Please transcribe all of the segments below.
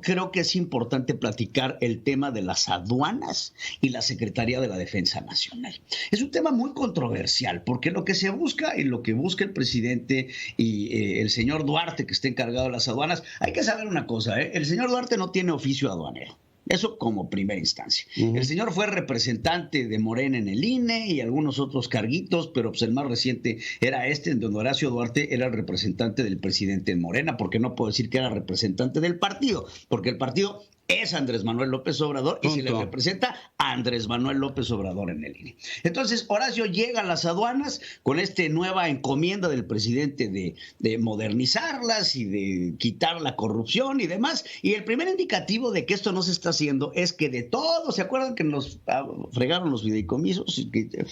creo que es importante platicar el tema de las aduanas y la Secretaría de la Defensa Nacional. Es un tema muy controversial porque lo que se busca y lo que busca el presidente y el señor Duarte, que está encargado de las aduanas, hay que saber una cosa, el señor Duarte no tiene oficio aduanero. Eso como primera instancia. El señor fue representante de Morena en el INE y algunos otros carguitos, pero pues el más reciente era en donde Horacio Duarte era el representante del presidente en Morena, porque no puedo decir que era representante del partido, porque el partido es Andrés Manuel López Obrador y se le representa a Andrés Manuel López Obrador en el INE. Entonces, Horacio llega a las aduanas con esta nueva encomienda del presidente de modernizarlas y de quitar la corrupción y demás. Y el primer indicativo de que esto no se está haciendo es que de todo, ¿se acuerdan que nos fregaron los fideicomisos?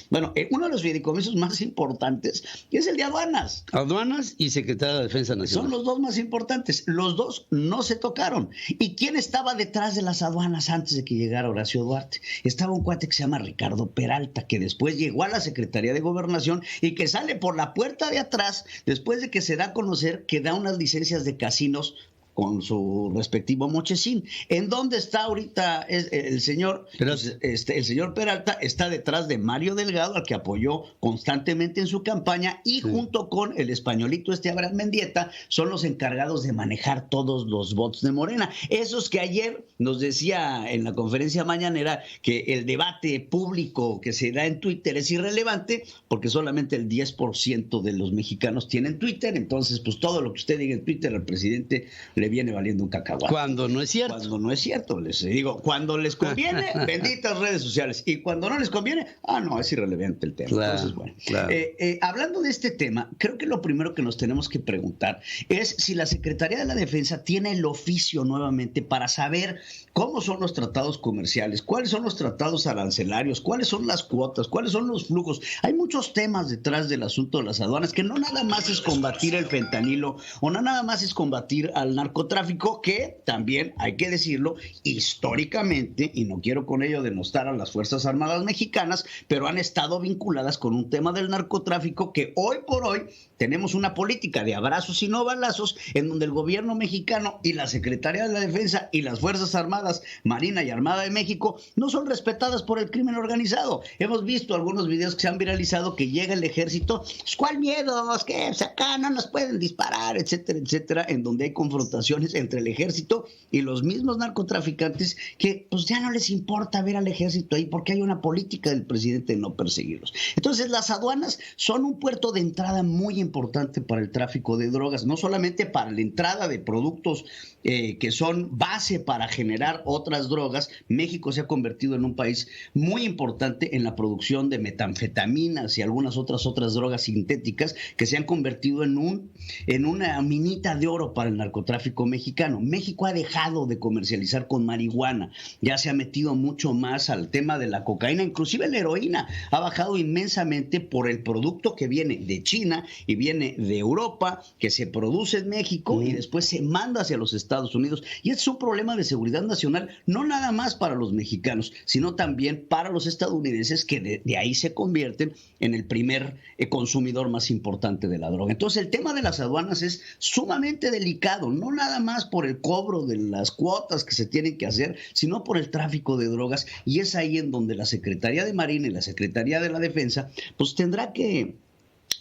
Bueno, uno de los fideicomisos más importantes es el de aduanas. Aduanas y Secretaría de la Defensa Nacional. Son los dos más importantes. Los dos no se tocaron. ¿Y quién estaba detrás de las aduanas antes de que llegara Horacio Duarte? Estaba un cuate que se llama Ricardo Peralta, que después llegó a la Secretaría de Gobernación y que sale por la puerta de atrás después de que se da a conocer que da unas licencias de casinos con su respectivo mochecín. ¿En dónde está ahorita el señor? Pues, el señor Peralta está detrás de Mario Delgado, al que apoyó constantemente en su campaña, y junto con el españolito Abraham Mendieta, son los encargados de manejar todos los bots de Morena. Esos que ayer nos decía en la conferencia mañanera que el debate público que se da en Twitter es irrelevante, porque solamente el 10% de los mexicanos tienen Twitter. Entonces, pues todo lo que usted diga en Twitter al presidente le viene valiendo un cacahuate. Cuando no es cierto. Cuando no es cierto, les digo, cuando les conviene, benditas redes sociales, y cuando no les conviene, no, es irrelevante el tema. Claro, entonces, bueno, claro. Hablando de este tema, creo que lo primero que nos tenemos que preguntar es si la Secretaría de la Defensa tiene el oficio nuevamente para saber cómo son los tratados comerciales, cuáles son los tratados arancelarios, cuáles son las cuotas, cuáles son los flujos. Hay muchos temas detrás del asunto de las aduanas, que no nada más es combatir el fentanilo o no nada más es combatir al narcotráfico, que también hay que decirlo históricamente, y no quiero con ello denostar a las Fuerzas Armadas mexicanas, pero han estado vinculadas con un tema del narcotráfico que hoy por hoy tenemos una política de abrazos y no balazos, en donde el gobierno mexicano y la Secretaría de la Defensa y las Fuerzas Armadas, Marina y Armada de México, no son respetadas por el crimen organizado. Hemos visto algunos videos que se han viralizado que llega el ejército, ¿cuál miedo? Es que acá no nos pueden disparar, etcétera, etcétera, en donde hay confrontaciones entre el ejército y los mismos narcotraficantes que pues ya no les importa ver al ejército ahí porque hay una política del presidente de no perseguirlos. Entonces las aduanas son un puerto de entrada muy importante para el tráfico de drogas, no solamente para la entrada de productos que son base para generar otras drogas. México se ha convertido en un país muy importante en la producción de metanfetaminas y algunas otras drogas sintéticas que se han convertido en una minita de oro para el narcotráfico mexicano. México ha dejado de comercializar con marihuana, ya se ha metido mucho más al tema de la cocaína, inclusive la heroína ha bajado inmensamente por el producto que viene de China y viene de Europa, que se produce en México y después se manda hacia los Estados Unidos. Y es un problema de seguridad nacional, no nada más para los mexicanos, sino también para los estadounidenses, que de ahí se convierten en el primer consumidor más importante de la droga. Entonces el tema de las aduanas es sumamente delicado, no nada más por el cobro de las cuotas que se tienen que hacer, sino por el tráfico de drogas, y es ahí en donde la Secretaría de Marina y la Secretaría de la Defensa pues tendrá que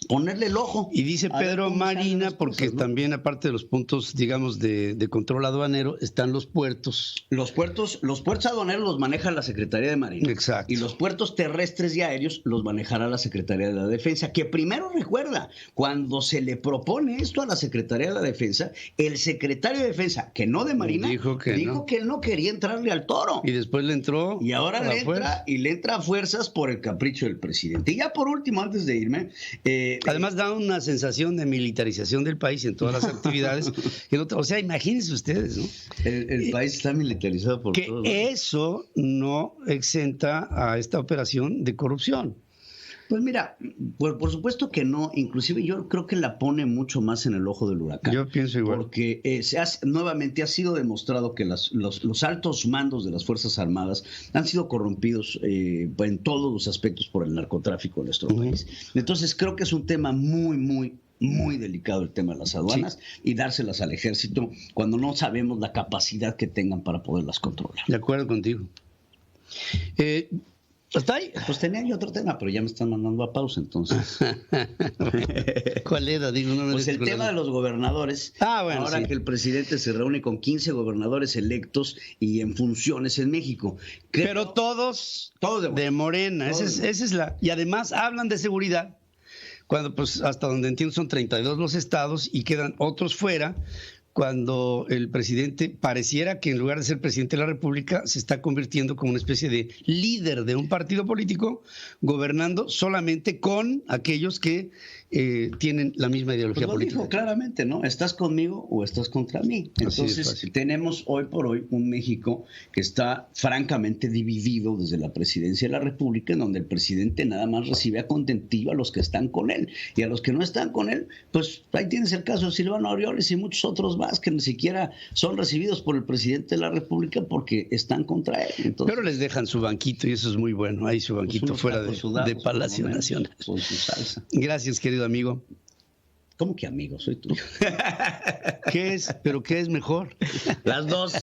ponerle el ojo. Y dice Pedro Marina, porque también aparte de los puntos, digamos, de control aduanero, están los puertos. Los puertos aduaneros los maneja la Secretaría de Marina. Exacto. Y los puertos terrestres y aéreos los manejará la Secretaría de la Defensa, que primero recuerda, cuando se le propone esto a la Secretaría de la Defensa, el secretario de Defensa, que no de Marina, dijo que él no quería entrarle al toro. Y después le entró. Y ahora le entra a fuerzas por el capricho del presidente. Y ya por último, antes de irme, además da una sensación de militarización del país en todas las actividades. O sea, imagínense ustedes, ¿no? El país está militarizado por que todos. Que eso no exenta a esta operación de corrupción. Pues mira, por supuesto que no, inclusive yo creo que la pone mucho más en el ojo del huracán. Yo pienso igual. Porque nuevamente ha sido demostrado que los altos mandos de las Fuerzas Armadas han sido corrompidos en todos los aspectos por el narcotráfico en nuestro país. Entonces creo que es un tema muy, muy muy delicado el tema de las aduanas y dárselas al ejército cuando no sabemos la capacidad que tengan para poderlas controlar. De acuerdo contigo. ¿Hasta ahí? Pues tenía yo otro tema, pero ya me están mandando a pausa, entonces. ¿Cuál era? Pues el tema de los gobernadores. Bueno, ahora que el presidente se reúne con 15 gobernadores electos y en funciones en México. Pero todos de Morena. Esa es la. Y además hablan de seguridad, cuando pues hasta donde entiendo son 32 los estados y quedan otros fuera, cuando el presidente pareciera que en lugar de ser presidente de la República se está convirtiendo como una especie de líder de un partido político, gobernando solamente con aquellos que tienen la misma ideología política. Dijo claramente, ¿no? ¿Estás conmigo o estás contra mí? Entonces tenemos hoy por hoy un México que está francamente dividido desde la presidencia de la República, en donde el presidente nada más recibe a contentillo a los que están con él, y a los que no están con él, pues ahí tienes el caso de Silvano Aureoles y muchos otros más que ni siquiera son recibidos por el presidente de la República porque están contra él. Entonces, pero les dejan su banquito y eso es muy bueno, ahí su banquito pues fuera de Palacio Nacional. Con su salsa. Gracias, querido amigo. ¿Cómo que amigo? Soy tuyo. ¿Qué es? ¿Pero qué es mejor? Las dos.